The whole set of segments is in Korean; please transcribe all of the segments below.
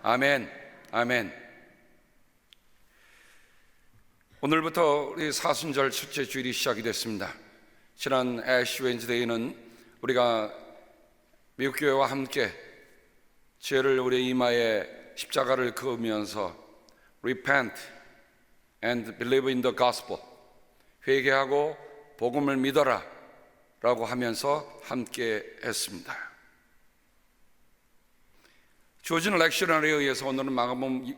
아멘, 아멘. 오늘부터 우리 사순절 첫째 주일이 시작이 됐습니다. 지난 애쉬 웬즈데이는 우리가 미국 교회와 함께 죄를 우리의 이마에 십자가를 그으면서 Repent and believe in the gospel, 회개하고 복음을 믿어라 라고 하면서 함께 했습니다. 주어진 렉셔너에 의해서 오늘은 마가복음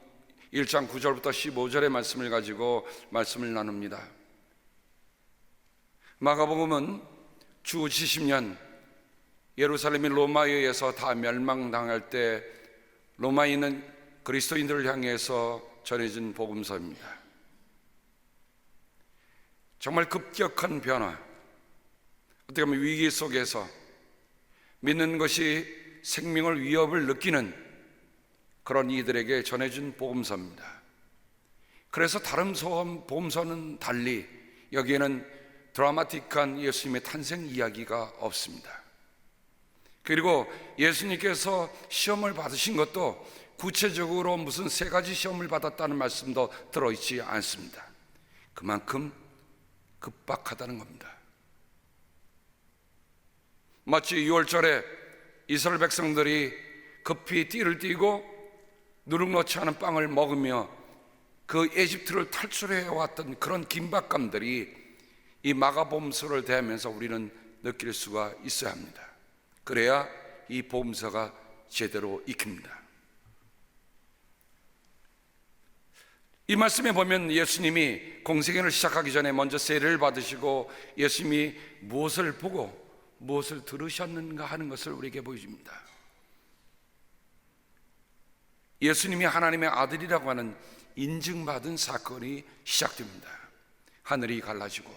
1장 9절부터 15절의 말씀을 가지고 말씀을 나눕니다. 마가복음은 주 70년 예루살렘이 로마에 의해서 다 멸망당할 때 로마에 있는 그리스도인들을 향해서 전해진 복음서입니다. 정말 급격한 변화, 어떻게 보면 위기 속에서 믿는 것이 생명을 위협을 느끼는 그런 이들에게 전해준 복음서입니다. 그래서 다른 복음서는 달리 여기에는 드라마틱한 예수님의 탄생 이야기가 없습니다. 그리고 예수님께서 시험을 받으신 것도 구체적으로 무슨 세 가지 시험을 받았다는 말씀도 들어있지 않습니다. 그만큼 급박하다는 겁니다. 마치 6월절에 이스라엘 백성들이 급히 띠를 띠고 누룩놓지 않은 빵을 먹으며 그 에집트를 탈출해 왔던 그런 긴박감들이 이 마가복음서를 대하면서 우리는 느낄 수가 있어야 합니다. 그래야 이 복음서가 제대로 익힙니다. 이 말씀에 보면 예수님이 공생애를 시작하기 전에 먼저 세례를 받으시고 예수님이 무엇을 보고 무엇을 들으셨는가 하는 것을 우리에게 보여줍니다. 예수님이 하나님의 아들이라고 하는 인증받은 사건이 시작됩니다. 하늘이 갈라지고,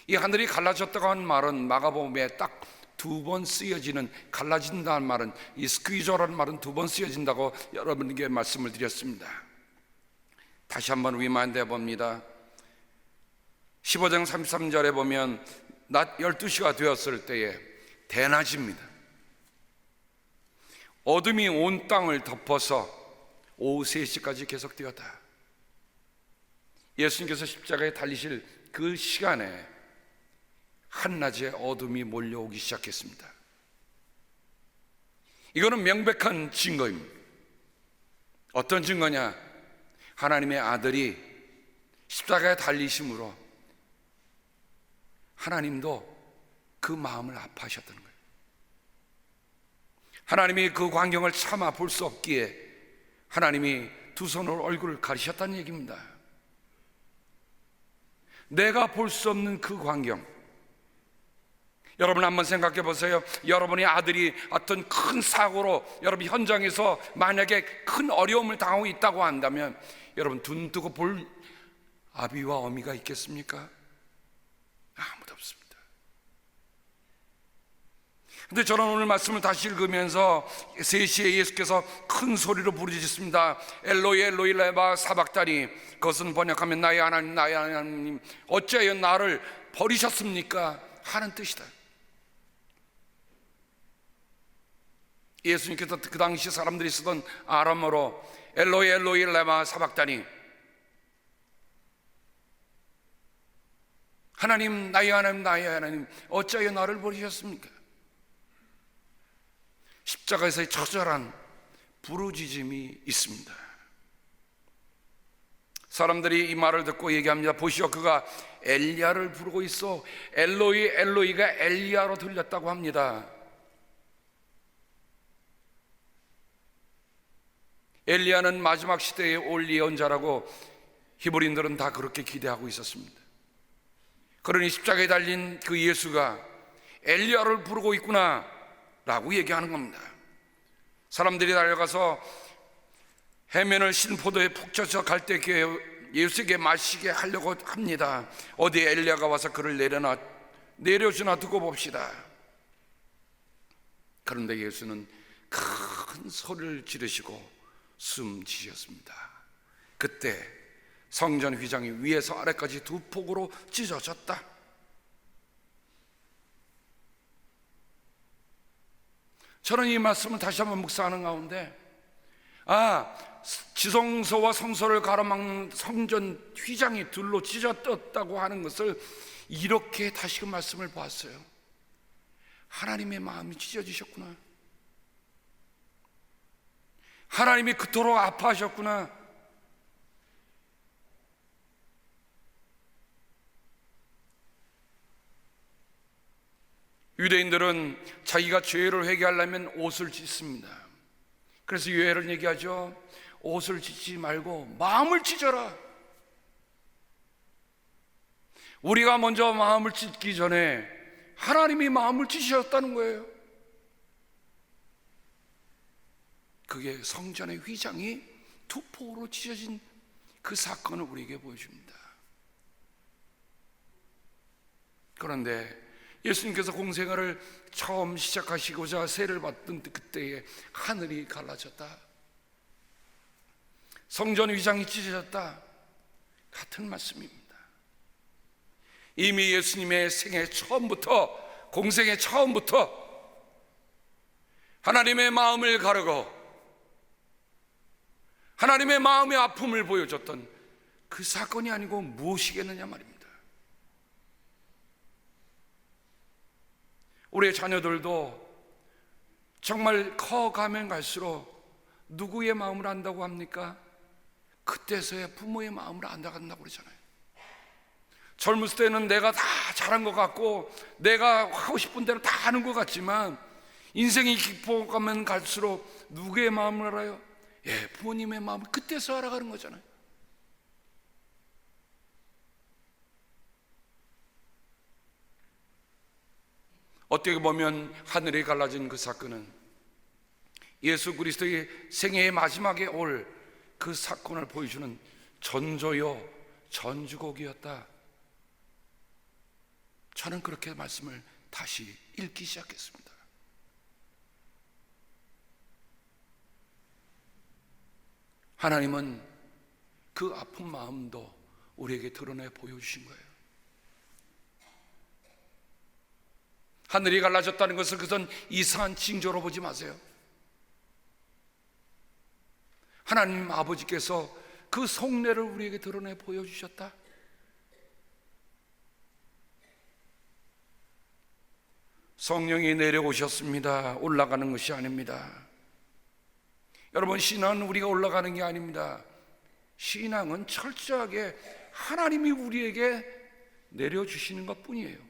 이 하늘이 갈라졌다고 하는 말은 마가복음에 딱 두 번 쓰여지는, 갈라진다는 말은, 이 스퀴저라는 말은 두 번 쓰여진다고 여러분에게 말씀을 드렸습니다. 다시 한번 리마인드 해봅니다. 15장 33절에 보면 낮 12시가 되었을 때에 대낮입니다. 어둠이 온 땅을 덮어서 오후 3시까지 계속되었다. 예수님께서 십자가에 달리실 그 시간에 한낮에 어둠이 몰려오기 시작했습니다. 이거는 명백한 증거입니다. 어떤 증거냐? 하나님의 아들이 십자가에 달리심으로 하나님도 그 마음을 아파하셨다는 거예요. 하나님이 그 광경을 참아 볼 수 없기에 하나님이 두 손으로 얼굴을 가리셨다는 얘기입니다. 내가 볼 수 없는 그 광경, 여러분 한번 생각해 보세요. 여러분의 아들이 어떤 큰 사고로 여러분 현장에서 만약에 큰 어려움을 당하고 있다고 한다면 여러분 눈 뜨고 볼 아비와 어미가 있겠습니까? 아무도 없습니다. 근데 저는 오늘 말씀을 다시 읽으면서 3시에 예수께서 큰 소리로 부르짖습니다. 엘로이 엘로이 레마 사박다니, 그것은 번역하면 나의 하나님 나의 하나님 어찌하여 나를 버리셨습니까? 하는 뜻이다. 예수님께서 그 당시 사람들이 쓰던 아람어로 엘로이 엘로이 레마 사박다니, 하나님 나의 하나님 나의 하나님 어찌하여 나를 버리셨습니까? 십자가에서의 처절한 부르짖음이 있습니다. 사람들이 이 말을 듣고 얘기합니다. 보시오, 그가 엘리야를 부르고 있어. 엘로이 엘로이가 엘리야로 들렸다고 합니다. 엘리야는 마지막 시대에 올 예언자라고 히브리인들은 다 그렇게 기대하고 있었습니다. 그러니 십자가에 달린 그 예수가 엘리야를 부르고 있구나 라고 얘기하는 겁니다. 사람들이 달려가서 해면을 신 포도에 푹 젖어 갈대기에 예수에게 마시게 하려고 합니다. 어디 엘리야가 와서 그를 내려주나 두고 봅시다. 그런데 예수는 큰 소리를 지르시고 숨지셨습니다. 그때 성전 휘장이 위에서 아래까지 두 폭으로 찢어졌다. 저는 이 말씀을 다시 한번 묵상하는 가운데 지성소와 성소를 가로막는 성전 휘장이 둘로 찢어졌다고 하는 것을 이렇게 다시금 말씀을 보았어요. 하나님의 마음이 찢어지셨구나. 하나님이 그토록 아파하셨구나. 유대인들은 자기가 죄를 회개하려면 옷을 찢습니다. 그래서 유해를 얘기하죠. 옷을 찢지 말고 마음을 찢어라. 우리가 먼저 마음을 찢기 전에 하나님이 마음을 찢으셨다는 거예요. 그게 성전의 휘장이 투포로 찢어진 그 사건을 우리에게 보여줍니다. 그런데 예수님께서 공생애를 처음 시작하시고자 세를 받던 그때에 하늘이 갈라졌다, 성전 휘장이 찢어졌다, 같은 말씀입니다. 이미 예수님의 생애 처음부터, 공생애 처음부터 하나님의 마음을 가르고 하나님의 마음의 아픔을 보여줬던 그 사건이 아니고 무엇이겠느냐 말입니다. 우리의 자녀들도 정말 커가면 갈수록 누구의 마음을 안다고 합니까? 그때서야 부모의 마음을 안다고 그러잖아요. 젊었을 때는 내가 다 잘한 것 같고 내가 하고 싶은 대로 다 하는 것 같지만 인생이 깊어가면 갈수록 누구의 마음을 알아요? 부모님의 마음을 그때서 알아가는 거잖아요. 어떻게 보면 하늘이 갈라진 그 사건은 예수 그리스도의 생애의 마지막에 올 그 사건을 보여주는 전조요 전주곡이었다. 저는 그렇게 말씀을 다시 읽기 시작했습니다. 하나님은 그 아픈 마음도 우리에게 드러내 보여주신 거예요. 하늘이 갈라졌다는 것을 그것은 이상한 징조로 보지 마세요. 하나님 아버지께서 그 속내를 우리에게 드러내 보여주셨다. 성령이 내려오셨습니다. 올라가는 것이 아닙니다. 여러분, 신앙은 우리가 올라가는 게 아닙니다. 신앙은 철저하게 하나님이 우리에게 내려주시는 것 뿐이에요.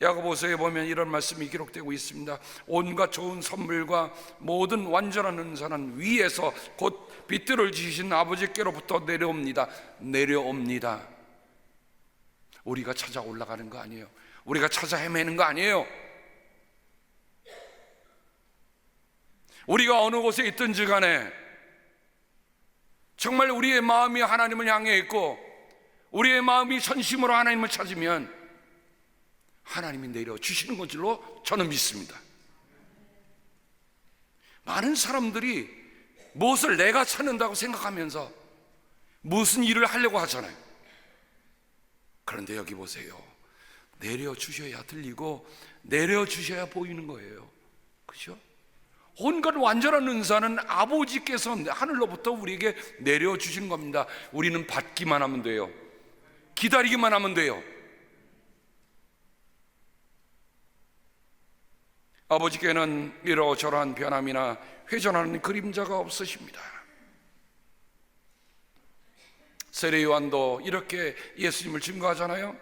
야고보서에 보면 이런 말씀이 기록되고 있습니다. 온갖 좋은 선물과 모든 완전한 은사는 위에서 곧 빛들을 지으신 아버지께로부터 내려옵니다. 우리가 찾아 올라가는 거 아니에요. 우리가 찾아 헤매는 거 아니에요. 우리가 어느 곳에 있든지 간에 정말 우리의 마음이 하나님을 향해 있고 우리의 마음이 전심으로 하나님을 찾으면 하나님이 내려주시는 것으로 저는 믿습니다. 많은 사람들이 무엇을 내가 찾는다고 생각하면서 무슨 일을 하려고 하잖아요. 그런데 여기 보세요. 내려주셔야 들리고 내려주셔야 보이는 거예요. 그렇죠? 온갖 완전한 은사는 아버지께서 하늘로부터 우리에게 내려주시는 겁니다. 우리는 받기만 하면 돼요. 기다리기만 하면 돼요. 아버지께는 이러저러한 변함이나 회전하는 그림자가 없으십니다. 세례 요한도 이렇게 예수님을 증거하잖아요.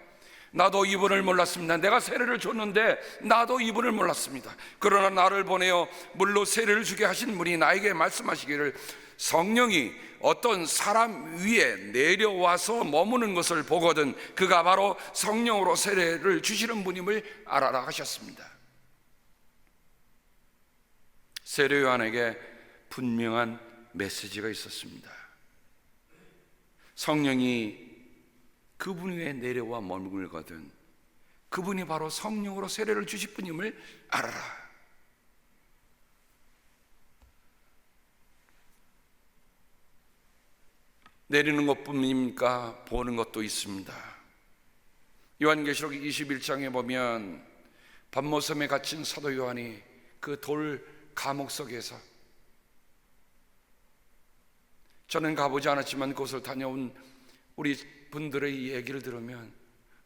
나도 이분을 몰랐습니다. 내가 세례를 줬는데 나도 이분을 몰랐습니다. 그러나 나를 보내어 물로 세례를 주게 하신 분이 나에게 말씀하시기를 성령이 어떤 사람 위에 내려와서 머무는 것을 보거든 그가 바로 성령으로 세례를 주시는 분임을 알아라 하셨습니다. 세례 요한에게 분명한 메시지가 있었습니다. 성령이 그분 위에 내려와 머물거든 그분이 바로 성령으로 세례를 주실 분임을 알아라. 내리는 것뿐입니까? 보는 것도 있습니다. 요한계시록 21장에 보면 밤모섬에 갇힌 사도 요한이 그 돌 감옥 속에서, 저는 가보지 않았지만 그곳을 다녀온 우리 분들의 얘기를 들으면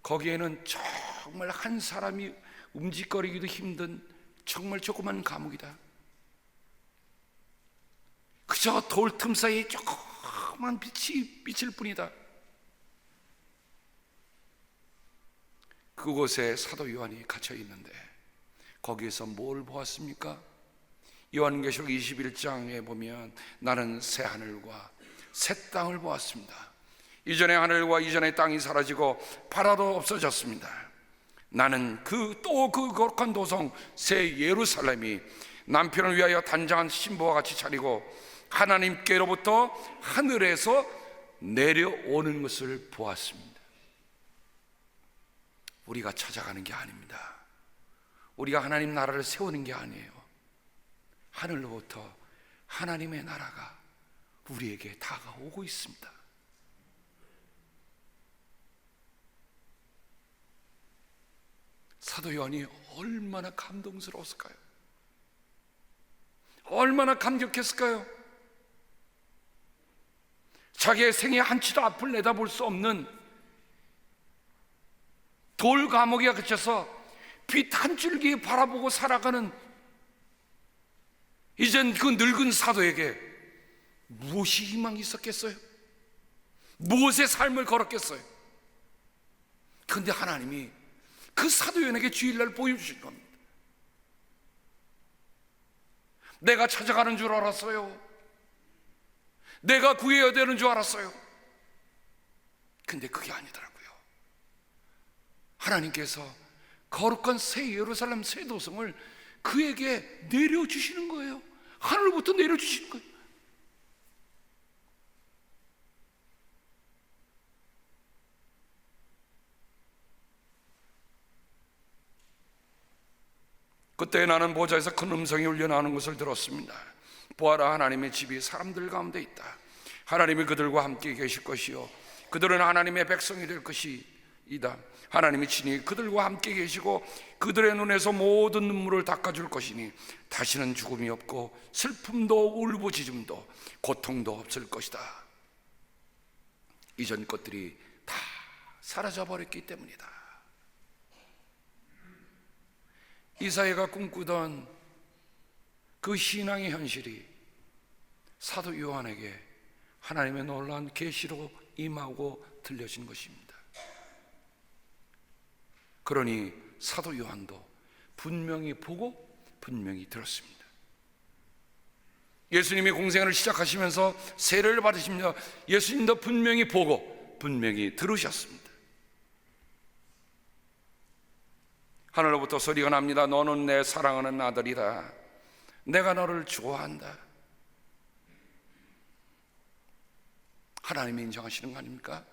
거기에는 정말 한 사람이 움직거리기도 힘든 정말 조그만 감옥이다. 그저 돌 틈 사이에 조그만 빛이 비칠 뿐이다. 그곳에 사도 요한이 갇혀 있는데 거기에서 뭘 보았습니까? 요한계시록 21장에 보면 나는 새 하늘과 새 땅을 보았습니다. 이전의 하늘과 이전의 땅이 사라지고 바다도 없어졌습니다. 나는 그 거룩한 도성 새 예루살렘이 남편을 위하여 단장한 신부와 같이 차리고 하나님께로부터 하늘에서 내려오는 것을 보았습니다. 우리가 찾아가는 게 아닙니다. 우리가 하나님 나라를 세우는 게 아니에요. 하늘로부터 하나님의 나라가 우리에게 다가오고 있습니다. 사도 요한이 얼마나 감동스러웠을까요? 얼마나 감격했을까요? 자기의 생애 한치도 앞을 내다볼 수 없는 돌 감옥에 갇혀서 빛 한 줄기 바라보고 살아가는 이젠 그 늙은 사도에게 무엇이 희망이 있었겠어요? 무엇의 삶을 걸었겠어요? 그런데 하나님이 그 사도연에게 주일날 보여주신 겁니다. 내가 찾아가는 줄 알았어요. 내가 구해야 되는 줄 알았어요. 근데 그게 아니더라고요. 하나님께서 거룩한 새 예루살렘 새 도성을 그에게 내려주시는 거예요. 하늘부터 내려주시는 거예요. 그때 나는 보좌에서 큰 음성이 울려나오는 것을 들었습니다. 보아라, 하나님의 집이 사람들 가운데 있다. 하나님이 그들과 함께 계실 것이요 그들은 하나님의 백성이 될 것이다. 하나님이 친히 그들과 함께 계시고 그들의 눈에서 모든 눈물을 닦아줄 것이니 다시는 죽음이 없고 슬픔도 울부짖음도 고통도 없을 것이다. 이전 것들이 다 사라져버렸기 때문이다. 이사야가 꿈꾸던 그 신앙의 현실이 사도 요한에게 하나님의 놀라운 계시로 임하고 들려진 것입니다. 그러니 사도 요한도 분명히 보고 분명히 들었습니다. 예수님이 공생애를 시작하시면서 세례를 받으시며 예수님도 분명히 보고 분명히 들으셨습니다. 하늘로부터 소리가 납니다. 너는 내 사랑하는 아들이다. 내가 너를 좋아한다. 하나님이 인정하시는 거 아닙니까?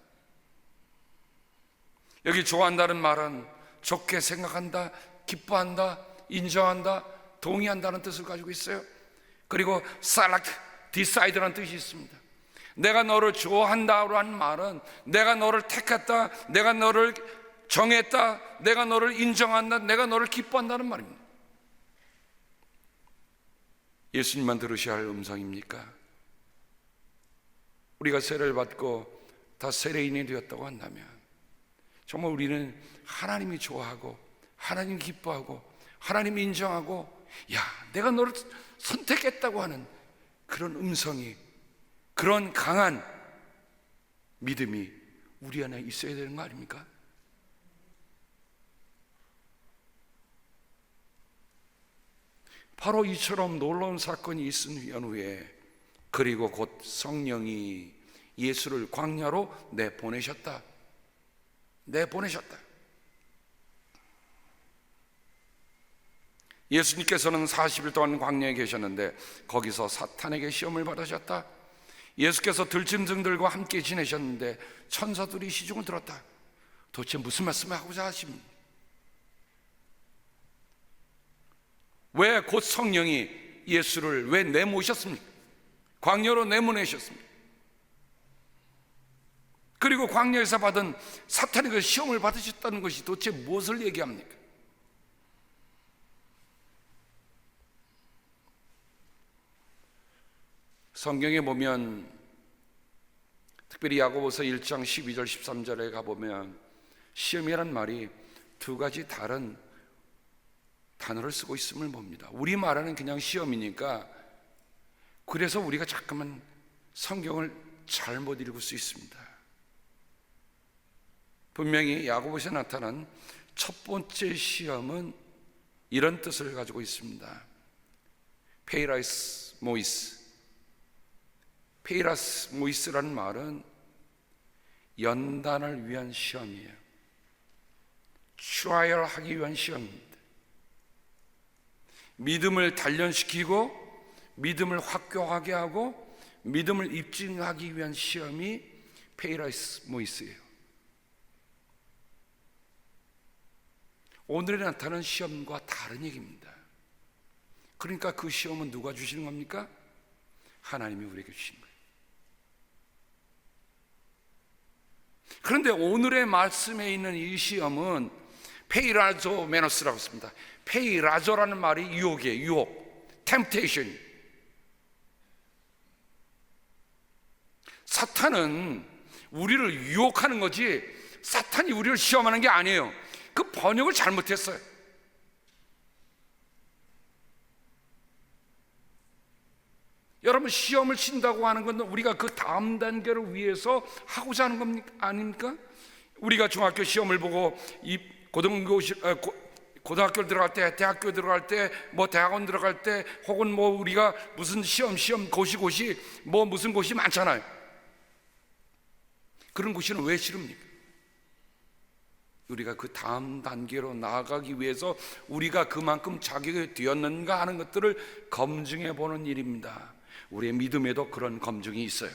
여기 좋아한다는 말은 좋게 생각한다, 기뻐한다, 인정한다, 동의한다는 뜻을 가지고 있어요. 그리고 select, decide라는 뜻이 있습니다. 내가 너를 좋아한다라는 말은 내가 너를 택했다, 내가 너를 정했다, 내가 너를 인정한다, 내가 너를 기뻐한다는 말입니다. 예수님만 들으셔야 할 음성입니까? 우리가 세례를 받고 다 세례인이 되었다고 한다면 정말 우리는 하나님이 좋아하고 하나님 기뻐하고 하나님이 인정하고 야, 내가 너를 선택했다고 하는 그런 음성이, 그런 강한 믿음이 우리 안에 있어야 되는 거 아닙니까? 바로 이처럼 놀라운 사건이 있은 연후에 그리고 곧 성령이 예수를 광야로 내보내셨다. 예수님께서는 40일 동안 광야에 계셨는데 거기서 사탄에게 시험을 받으셨다. 예수께서 들짐승들과 함께 지내셨는데 천사들이 시중을 들었다. 도대체 무슨 말씀을 하고자 하십니까? 왜 곧 성령이 예수를 왜 내모셨습니까? 광야로 내보내셨습니다. 그리고 광야에서 받은 사탄에게 시험을 받으셨다는 것이 도대체 무엇을 얘기합니까? 성경에 보면 특별히 야고보서 1장 12절 13절에 가보면 시험이란 말이 두 가지 다른 단어를 쓰고 있음을 봅니다. 우리 말하는 그냥 시험이니까 그래서 우리가 자꾸만 성경을 잘못 읽을 수 있습니다. 분명히 야고보서에 나타난 첫 번째 시험은 이런 뜻을 가지고 있습니다. 페이라스 모이스. 페이라스 모이스라는 말은 연단을 위한 시험이에요. 트라이얼 하기 위한 시험입니다. 믿음을 단련시키고 믿음을 확고하게 하고 믿음을 입증하기 위한 시험이 페이라스 모이스예요. 오늘에 나타나는 시험과 다른 얘기입니다. 그러니까 그 시험은 누가 주시는 겁니까? 하나님이 우리에게 주신 거예요. 그런데 오늘의 말씀에 있는 이 시험은 페이라조 메노스라고 씁니다. 페이라조라는 말이 유혹이에요. 유혹, temptation. 사탄은 우리를 유혹하는 거지 사탄이 우리를 시험하는 게 아니에요. 그 번역을 잘못했어요. 여러분, 시험을 친다고 하는 건 우리가 그 다음 단계를 위해서 하고자 하는 겁니까? 아닙니까? 우리가 중학교 시험을 보고 이 고등학교 들어갈 때, 대학교 들어갈 때, 뭐 대학원 들어갈 때, 혹은 뭐 우리가 무슨 시험 고시 뭐 무슨 고시 많잖아요. 그런 고시는 왜 싫습니까? 우리가 그 다음 단계로 나아가기 위해서 우리가 그만큼 자격이 되었는가 하는 것들을 검증해 보는 일입니다. 우리의 믿음에도 그런 검증이 있어요.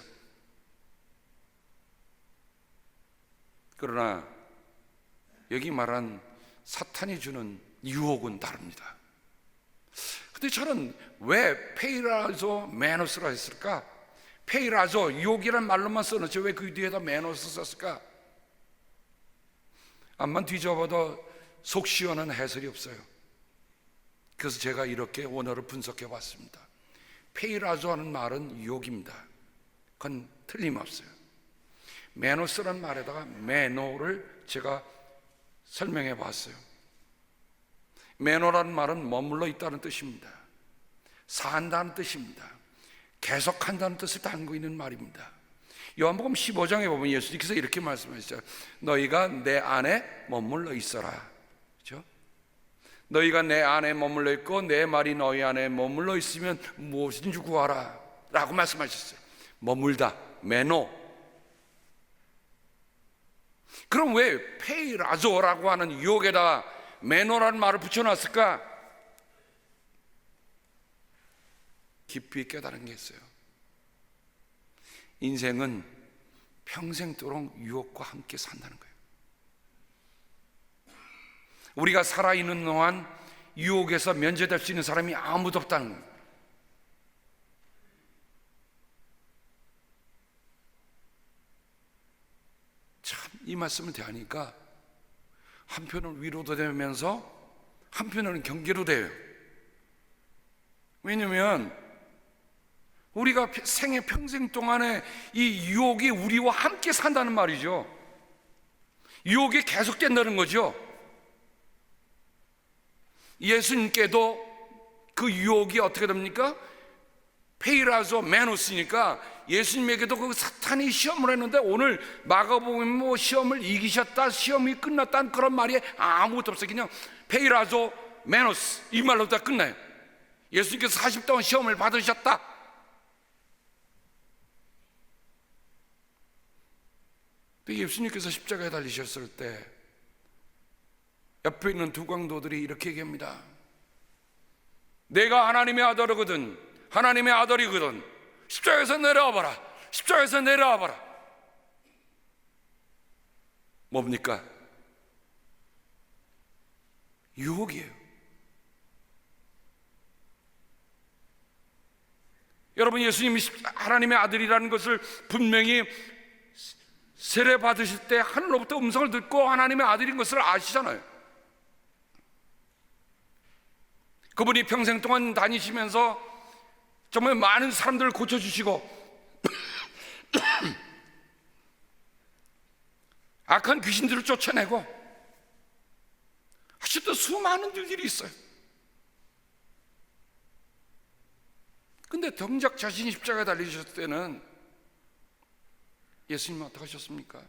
그러나 여기 말한 사탄이 주는 유혹은 다릅니다. 근데 저는 왜 페이라조 메노스라 했을까? 페이라조, 유혹이란 말로만 써놓지 왜 그 뒤에다 메노스 썼을까? 암만 뒤져봐도 속 시원한 해설이 없어요. 그래서 제가 이렇게 원어를 분석해 봤습니다. 페이라조 하는 말은 유혹입니다. 그건 틀림없어요. 메노스라는 말에다가 메노를 제가 설명해 봤어요. 메노라는 말은 머물러 있다는 뜻입니다. 산다는 뜻입니다. 계속한다는 뜻을 담고 있는 말입니다. 요한복음 15장에 보면 예수님께서 이렇게 말씀하시죠. 너희가 내 안에 머물러 있어라. 그렇죠? 너희가 내 안에 머물러 있고 내 말이 너희 안에 머물러 있으면 무엇인지 구하라 라고 말씀하셨어요. 머물다, 메노. 그럼 왜 페이라조라고 하는 유혹에다 메노라는 말을 붙여놨을까? 깊이 깨달은 게 있어요. 인생은 평생도록 유혹과 함께 산다는 거예요. 우리가 살아있는 동안 유혹에서 면제될 수 있는 사람이 아무도 없다는 거예요. 참, 이 말씀을 대하니까 한편은 위로도 되면서 한편은 경계도 돼요. 왜냐하면 우리가 생애 평생 동안에 이 유혹이 우리와 함께 산다는 말이죠. 유혹이 계속된다는 거죠. 예수님께도 그 유혹이 어떻게 됩니까? 페이라조 메노스니까 예수님에게도 그 사탄이 시험을 했는데 오늘 마가복음에 뭐 시험을 이기셨다, 시험이 끝났다는 그런 말이 아무것도 없어요. 그냥 페이라조 메노스 이 말로 다 끝나요. 예수님께서 40 동안 시험을 받으셨다. 예수님께서 십자가에 달리셨을 때 옆에 있는 두 강도들이 이렇게 얘기합니다. 내가 하나님의 아들이거든, 하나님의 아들이거든, 십자가에서 내려와봐라, 십자가에서 내려와봐라. 뭡니까? 유혹이에요. 여러분, 예수님이 하나님의 아들이라는 것을 분명히 세례 받으실 때 하늘로부터 음성을 듣고 하나님의 아들인 것을 아시잖아요. 그분이 평생 동안 다니시면서 정말 많은 사람들을 고쳐주시고 악한 귀신들을 쫓아내고 하셨던 수많은 일들이 있어요. 근데 정작 자신이 십자가에 달리셨을 때는 예수님은 어떻게 하셨습니까?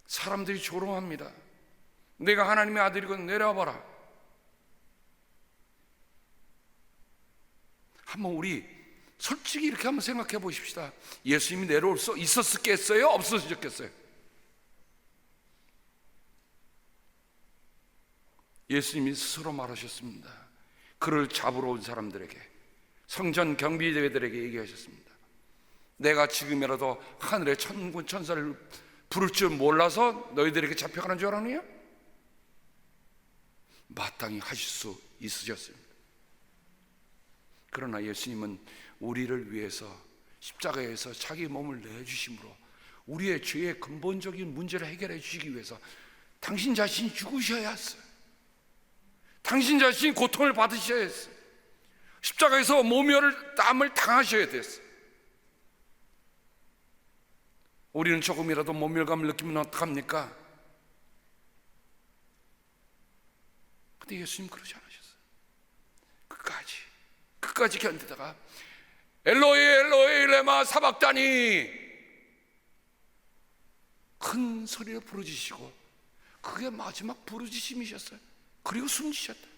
사람들이 조롱합니다. 내가 하나님의 아들이거든 내려와봐라. 한번 우리 솔직히 이렇게 한번 생각해 보십시다. 예수님이 내려올 수 있었겠어요? 없었겠어요? 예수님이 스스로 말하셨습니다. 그를 잡으러 온 사람들에게, 성전 경비대회들에게 얘기하셨습니다. 내가 지금이라도 하늘의 천군 천사를 부를 줄 몰라서 너희들에게 잡혀가는 줄 알았느냐? 마땅히 하실 수 있으셨습니다. 그러나 예수님은 우리를 위해서 십자가에서 자기 몸을 내주심으로 우리의 죄의 근본적인 문제를 해결해 주시기 위해서 당신 자신이 죽으셔야 했어요. 당신 자신이 고통을 받으셔야 했어요. 십자가에서 모멸을 당하셔야 됐어요. 우리는 조금이라도 모멸감을 느끼면 어떡합니까? 근데 예수님 그러지 않으셨어요. 끝까지 견디다가 엘로이 엘로이 레마 사박다니 큰 소리로 부르짖으시고 그게 마지막 부르짖음이셨어요. 그리고 숨지셨다.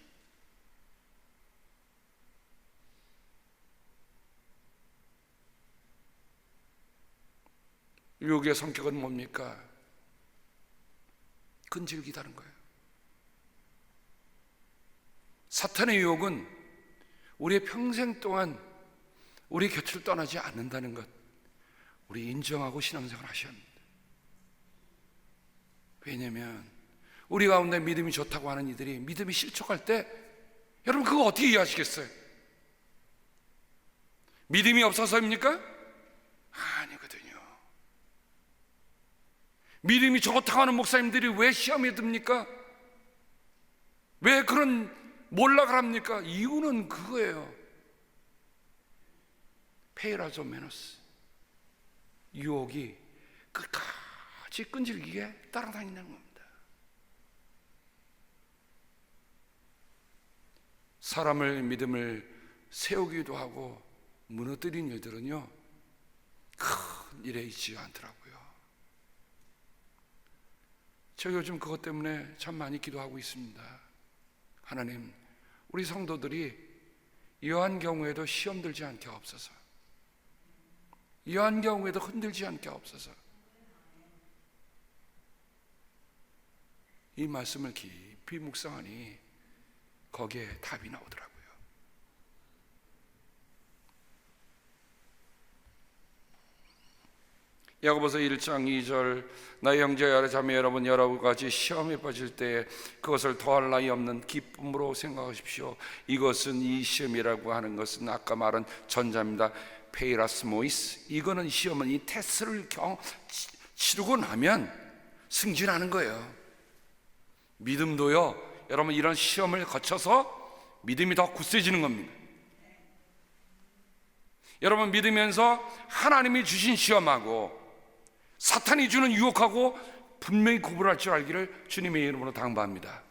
유혹의 성격은 뭡니까? 끈질기다는 거예요. 사탄의 유혹은 우리의 평생 동안 우리 곁을 떠나지 않는다는 것, 우리 인정하고 신앙생활 하셔야 합니다. 왜냐하면 우리 가운데 믿음이 좋다고 하는 이들이 믿음이 실족할 때 여러분 그거 어떻게 이해하시겠어요? 믿음이 없어서입니까? 아니거든요. 믿음이 좋다고 하는 목사님들이 왜 시험에 듭니까? 왜 그런 몰락을 합니까? 이유는 그거예요. 페이라조 메노스, 유혹이 끝까지 끈질기게 따라다니는 겁니다. 사람을 믿음을 세우기도 하고 무너뜨린 일들은요 큰 일에 있지 않더라고요. 저 요즘 그것 때문에 참 많이 기도하고 있습니다. 하나님, 우리 성도들이 이러한 경우에도 시험 들지 않게 하옵소서. 이러한 경우에도 흔들지 않게 하옵소서. 이 말씀을 깊이 묵상하니 거기에 답이 나오더라고요. 야고보서 1장 2절 나의 형제 여러 자매 여러분, 여러 가지 시험에 빠질 때 그것을 더할 나위 없는 기쁨으로 생각하십시오. 이것은 이 시험이라고 하는 것은 아까 말한 전자입니다. 페이라스모이스, 이거는 시험은 이 테스트를 치르고 나면 승진하는 거예요. 믿음도요 여러분 이런 시험을 거쳐서 믿음이 더 굳세지는 겁니다. 여러분 믿으면서 하나님이 주신 시험하고 사탄이 주는 유혹하고 분명히 구분할 줄 알기를 주님의 이름으로 당부합니다.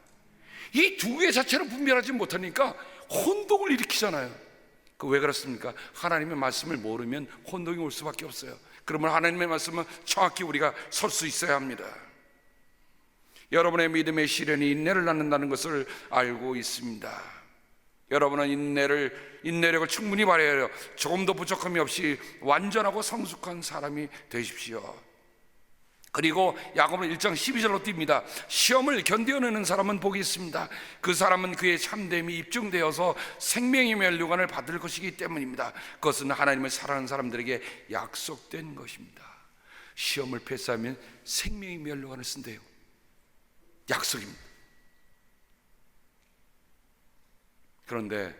이 두 개 자체를 분별하지 못하니까 혼동을 일으키잖아요. 그 왜 그렇습니까? 하나님의 말씀을 모르면 혼동이 올 수밖에 없어요. 그러면 하나님의 말씀은 정확히 우리가 설 수 있어야 합니다. 여러분의 믿음의 시련이 인내를 낳는다는 것을 알고 있습니다. 여러분은 인내력을 충분히 발휘해야 해요. 조금도 부족함이 없이 완전하고 성숙한 사람이 되십시오. 그리고 야고보 1장 12절로 띕니다. 시험을 견뎌내는 사람은 복이 있습니다. 그 사람은 그의 참됨이 입증되어서 생명의 면류관을 받을 것이기 때문입니다. 그것은 하나님을 사랑하는 사람들에게 약속된 것입니다. 시험을 패스하면 생명의 면류관을 쓴대요. 약속입니다. 그런데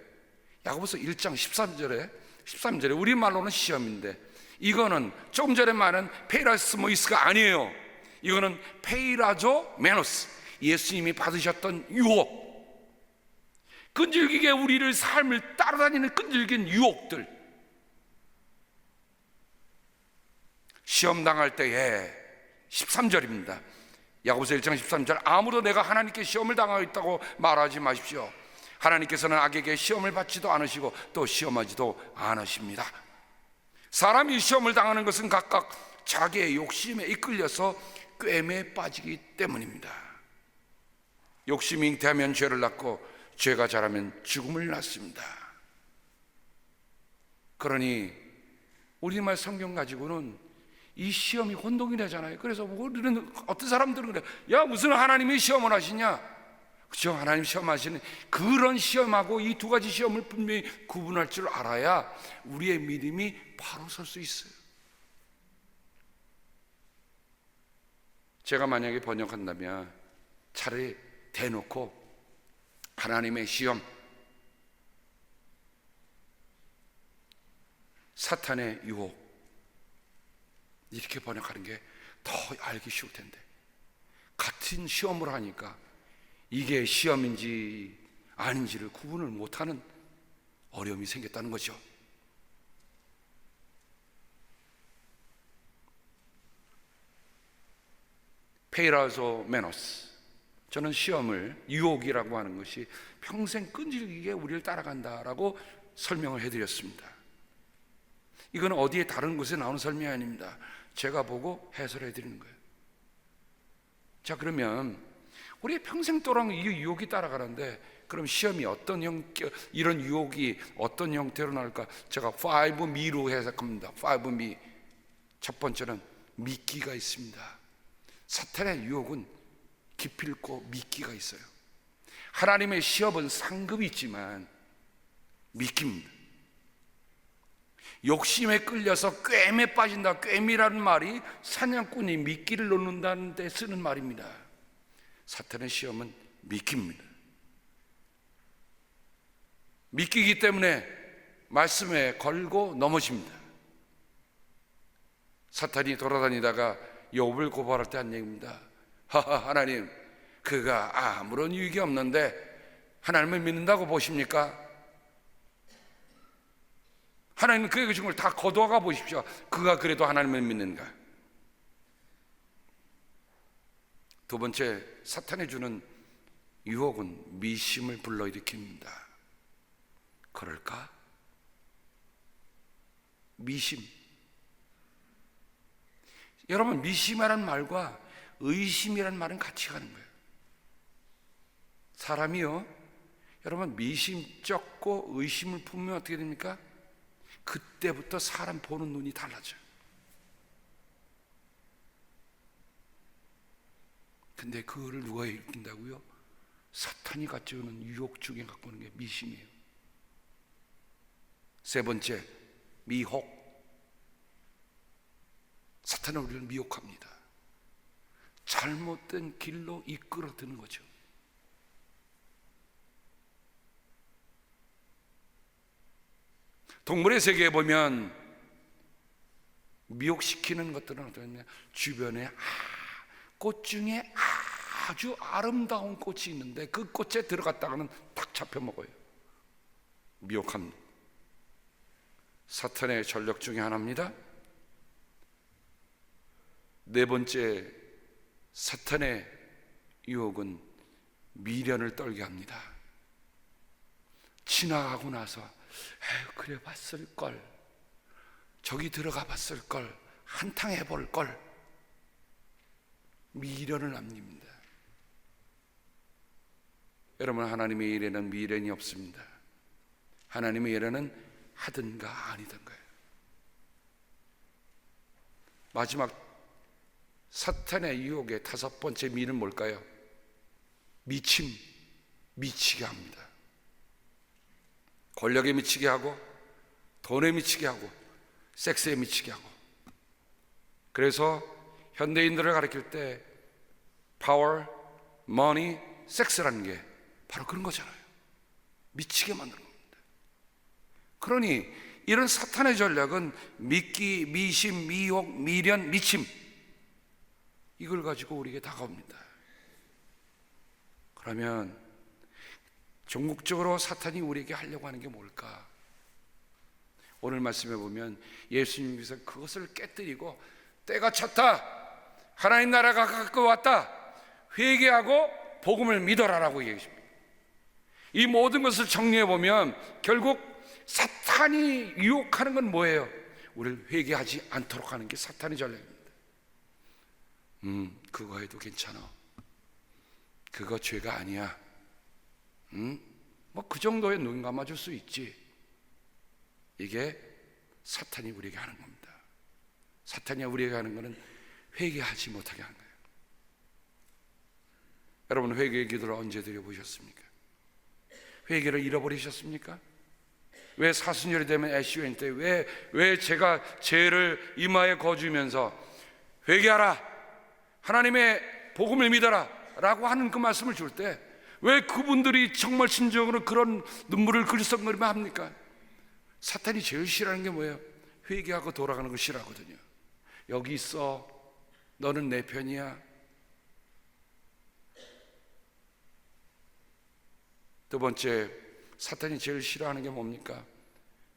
야고보서 1장 13절에 우리말로는 시험인데 이거는 조금 전에 말한 페이라스모이스가 아니에요. 이거는 페이라조 메노스, 예수님이 받으셨던 유혹, 끈질기게 우리를 삶을 따라다니는 끈질긴 유혹들, 시험 당할 때에 13절입니다. 야고보서 1장 13절, 아무도 내가 하나님께 시험을 당하고 있다고 말하지 마십시오. 하나님께서는 악에게 시험을 받지도 않으시고 또 시험하지도 않으십니다. 사람이 시험을 당하는 것은 각각 자기의 욕심에 이끌려서 꿰매에 빠지기 때문입니다. 욕심이 잉태하면 죄를 낳고 죄가 자라면 죽음을 낳습니다. 그러니 우리말 성경 가지고는 이 시험이 혼동이 되잖아요. 그래서 우리는 어떤 사람들은 그래, 야 무슨 하나님이 시험을 하시냐? 그렇죠, 하나님 시험하시는 그런 시험하고 이 두 가지 시험을 분명히 구분할 줄 알아야 우리의 믿음이 바로 설 수 있어요. 제가 만약에 번역한다면 차라리 대놓고 하나님의 시험, 사탄의 유혹 이렇게 번역하는 게 더 알기 쉬울 텐데, 같은 시험을 하니까 이게 시험인지 아닌지를 구분을 못하는 어려움이 생겼다는 거죠. 페이라소 메노스, 저는 시험을 유혹이라고 하는 것이 평생 끈질기게 우리를 따라간다라고 설명을 해드렸습니다. 이건 어디에 다른 곳에 나오는 설명이 아닙니다. 제가 보고 해설해 드리는 거예요. 자, 그러면 우리의 평생 동안 이 유혹이 따라가는데, 그럼 시험이 어떤 형태, 이런 유혹이 어떤 형태로 나올까? 제가 5미로 해석합니다. 5미. 첫 번째는 미끼가 있습니다. 사탄의 유혹은 기필코 미끼가 있어요. 하나님의 시험은 상급이 있지만 미끼입니다. 욕심에 끌려서 꿰매 빠진다. 꿰미라는 말이 사냥꾼이 미끼를 놓는다는 데 쓰는 말입니다. 사탄의 시험은 미끼입니다. 미끼이기 때문에 말씀에 걸고 넘어집니다. 사탄이 돌아다니다가 욥을 고발할 때 한 얘기입니다. 하나님, 그가 아무런 유익이 없는데 하나님을 믿는다고 보십니까? 하나님은 그에게 준 걸 다 거두어가 보십시오. 그가 그래도 하나님을 믿는가? 두 번째, 사탄이 주는 유혹은 미심을 불러일으킵니다. 그럴까? 미심. 여러분, 미심이라는 말과 의심이라는 말은 같이 가는 거예요. 사람이요, 여러분, 미심쩍고 의심을 품으면 어떻게 됩니까? 그때부터 사람 보는 눈이 달라져요. 근데 그거를 누가 일으킨다고요? 사탄이 갖고 오는 유혹 중에 갖고 오는 게 미심이에요. 세 번째, 미혹. 사탄은 우리를 미혹합니다. 잘못된 길로 이끌어드는 거죠. 동물의 세계에 보면 미혹시키는 것들은 어떠냐? 주변에 꽃 중에 아주 아름다운 꽃이 있는데 그 꽃에 들어갔다가는 딱 잡혀 먹어요. 미혹합니다. 사탄의 전력 중에 하나입니다. 네 번째, 사탄의 유혹은 미련을 떨게 합니다. 지나가고 나서 그래 봤을걸, 저기 들어가 봤을걸, 한탕 해볼걸, 미련을 남깁니다. 여러분, 하나님의 일에는 미련이 없습니다. 하나님의 일에는 하든가 아니든가요. 마지막 사탄의 유혹의 다섯 번째 미는 뭘까요? 미침, 미치게 합니다. 권력에 미치게 하고, 돈에 미치게 하고, 섹스에 미치게 하고. 그래서 현대인들을 가리킬 때 파워, 머니, 섹스라는 게 바로 그런 거잖아요. 미치게 만드는 겁니다. 그러니 이런 사탄의 전략은 미끼, 미심, 미혹, 미련, 미침, 이걸 가지고 우리에게 다가옵니다. 그러면 종국적으로 사탄이 우리에게 하려고 하는 게 뭘까? 오늘 말씀에 보면 예수님께서 그것을 깨뜨리고 때가 찼다, 하나님 나라가 가까이 왔다, 회개하고 복음을 믿어라라고 얘기합니다. 이 모든 것을 정리해 보면 결국 사탄이 유혹하는 건 뭐예요? 우리를 회개하지 않도록 하는 게 사탄의 전략입니다. 그거 해도 괜찮아, 그거 죄가 아니야, 뭐 그 정도에 눈 감아줄 수 있지. 이게 사탄이 우리에게 하는 겁니다. 사탄이 우리에게 하는 것은 회개하지 못하게 하는 거예요. 여러분, 회개의 기도를 언제 드려보셨습니까? 회개를 잃어버리셨습니까? 왜 사순절이 되면 애시웬 때 왜 제가 죄를 이마에 거주면서 회개하라, 하나님의 복음을 믿어라 라고 하는 그 말씀을 줄 때 왜 그분들이 정말 진정으로 그런 눈물을 글썽거리며 합니까? 사탄이 제일 싫어하는 게 뭐예요? 회개하고 돌아가는 걸 싫어하거든요. 여기 있어, 너는 내 편이야. 두 번째, 사탄이 제일 싫어하는 게 뭡니까?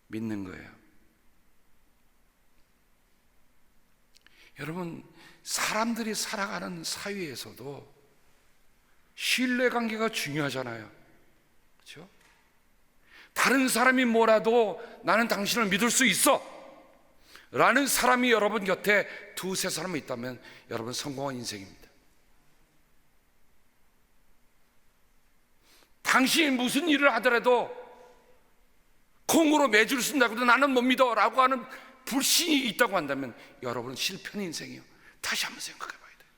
믿는 거예요. 여러분, 사람들이 살아가는 사회에서도 신뢰관계가 중요하잖아요. 그렇죠? 다른 사람이 뭐라도 나는 당신을 믿을 수 있어 라는 사람이 여러분 곁에 두세 사람이 있다면 여러분 성공한 인생입니다. 당신이 무슨 일을 하더라도 콩으로 매주를 쓴다고 해도 나는 못 믿어 라고 하는 불신이 있다고 한다면 여러분은 실패한 인생이에요. 다시 한번 생각해 봐야 돼요.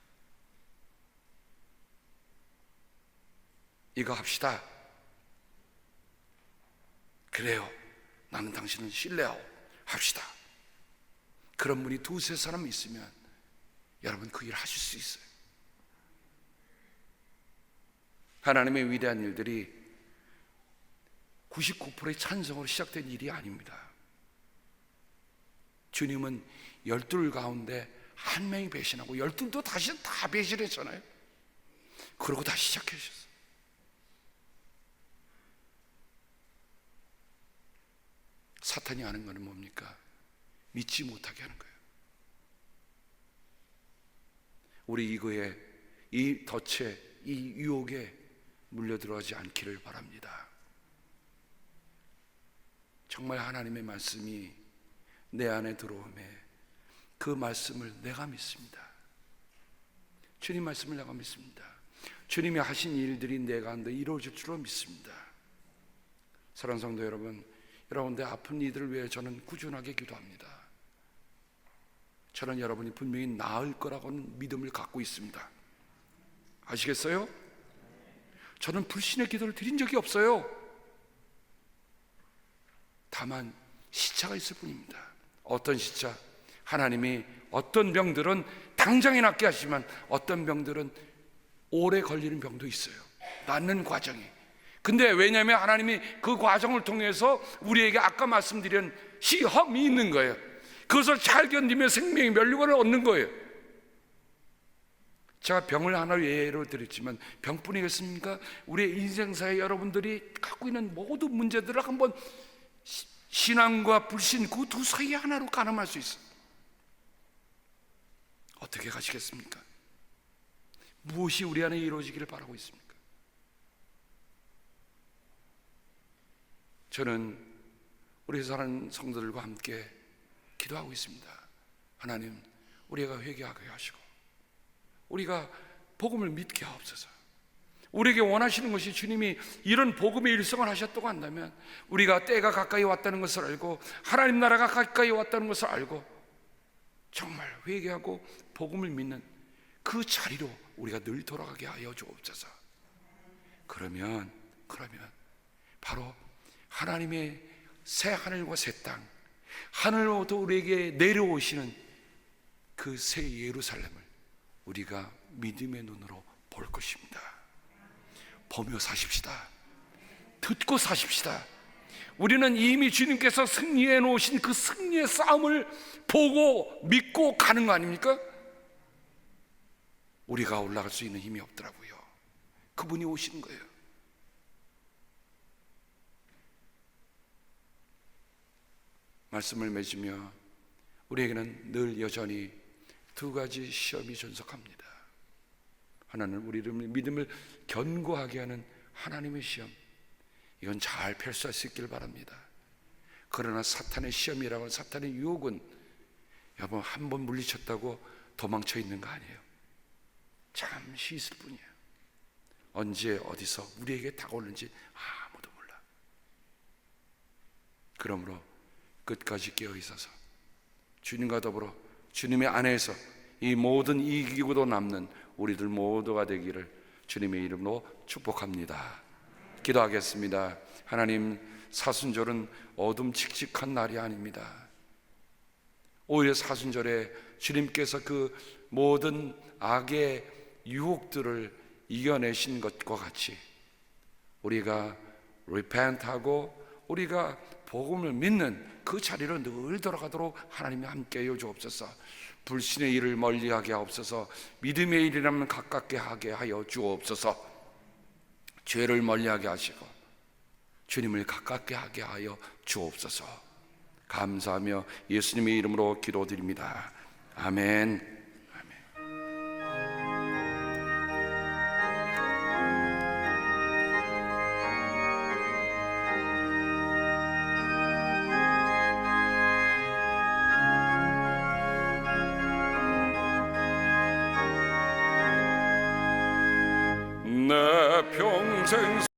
이거 합시다. 그래요, 나는 당신은 신뢰하고 합시다. 그런 분이 두세 사람 있으면 여러분 그 일 하실 수 있어요. 하나님의 위대한 일들이 99%의 찬성으로 시작된 일이 아닙니다. 주님은 12 가운데 한 명이 배신하고 12도 다시 다 배신했잖아요. 그러고 다시 시작하셨어요. 사탄이 하는 것은 뭡니까? 믿지 못하게 하는 거예요. 우리 이거에, 이 덫에, 이 유혹에 물려들어가지 않기를 바랍니다. 정말 하나님의 말씀이 내 안에 들어오매 그 말씀을 내가 믿습니다. 주님 말씀을 내가 믿습니다. 주님이 하신 일들이 내 가운데 이루어질 줄로 믿습니다. 사랑하는 성도 여러분, 여러분들 아픈 이들을 위해 저는 꾸준하게 기도합니다. 저는 여러분이 분명히 나을 거라고는 믿음을 갖고 있습니다. 아시겠어요? 저는 불신의 기도를 드린 적이 없어요. 다만 시차가 있을 뿐입니다. 어떤 시차? 하나님이 어떤 병들은 당장에 낫게 하시지만 어떤 병들은 오래 걸리는 병도 있어요. 낫는 과정이. 근데 왜냐하면 하나님이 그 과정을 통해서 우리에게 아까 말씀드린 시험이 있는 거예요. 그것을 잘 견디며 생명의 면류관을 얻는 거예요. 제가 병을 하나 예로 드렸지만 병뿐이겠습니까? 우리의 인생사에 여러분들이 갖고 있는 모든 문제들을 한번 신앙과 불신 그 두 사이 하나로 가늠할 수 있어요. 어떻게 가시겠습니까? 무엇이 우리 안에 이루어지기를 바라고 있습니까? 저는 우리 사는 성도들과 함께 기도하고 있습니다. 하나님, 우리가 회개하게 하시고 우리가 복음을 믿게 하옵소서. 우리에게 원하시는 것이 주님이 이런 복음의 일성을 하셨다고 한다면 우리가 때가 가까이 왔다는 것을 알고 하나님 나라가 가까이 왔다는 것을 알고 정말 회개하고 복음을 믿는 그 자리로 우리가 늘 돌아가게 하여 주옵소서. 그러면 바로 하나님의 새 하늘과 새 땅, 하늘로부터 우리에게 내려오시는 그 새 예루살렘을 우리가 믿음의 눈으로 볼 것입니다. 보며 사십시다. 듣고 사십시다. 우리는 이미 주님께서 승리해 놓으신 그 승리의 싸움을 보고 믿고 가는 거 아닙니까? 우리가 올라갈 수 있는 힘이 없더라고요. 그분이 오시는 거예요. 말씀을 맺으며 우리에게는 늘 여전히 두 가지 시험이 존속합니다. 하나는 우리를 믿음을 견고하게 하는 하나님의 시험, 이건 잘 펼칠 수 있길 바랍니다. 그러나 사탄의 시험이라고, 사탄의 유혹은 여러분 한 번 물리쳤다고 도망쳐 있는 거 아니에요. 잠시 있을 뿐이에요. 언제 어디서 우리에게 다가오는지 아무도 몰라. 그러므로 끝까지 깨어 있어서 주님과 더불어 주님의 안에서 이 모든 이기고도 남는 우리들 모두가 되기를 주님의 이름으로 축복합니다. 기도하겠습니다. 하나님, 사순절은 어둠칙칙한 날이 아닙니다. 오히려 사순절에 주님께서 그 모든 악의 유혹들을 이겨내신 것과 같이 우리가 repent하고 우리가 복음을 믿는 그 자리로 늘 돌아가도록 하나님이 함께하여 주옵소서. 불신의 일을 멀리하게 하옵소서. 믿음의 일이라면 가깝게 하게 하여 주옵소서. 죄를 멀리하게 하시고 주님을 가깝게 하게 하여 주옵소서. 감사하며 예수님의 이름으로 기도드립니다. 아멘. 내 평생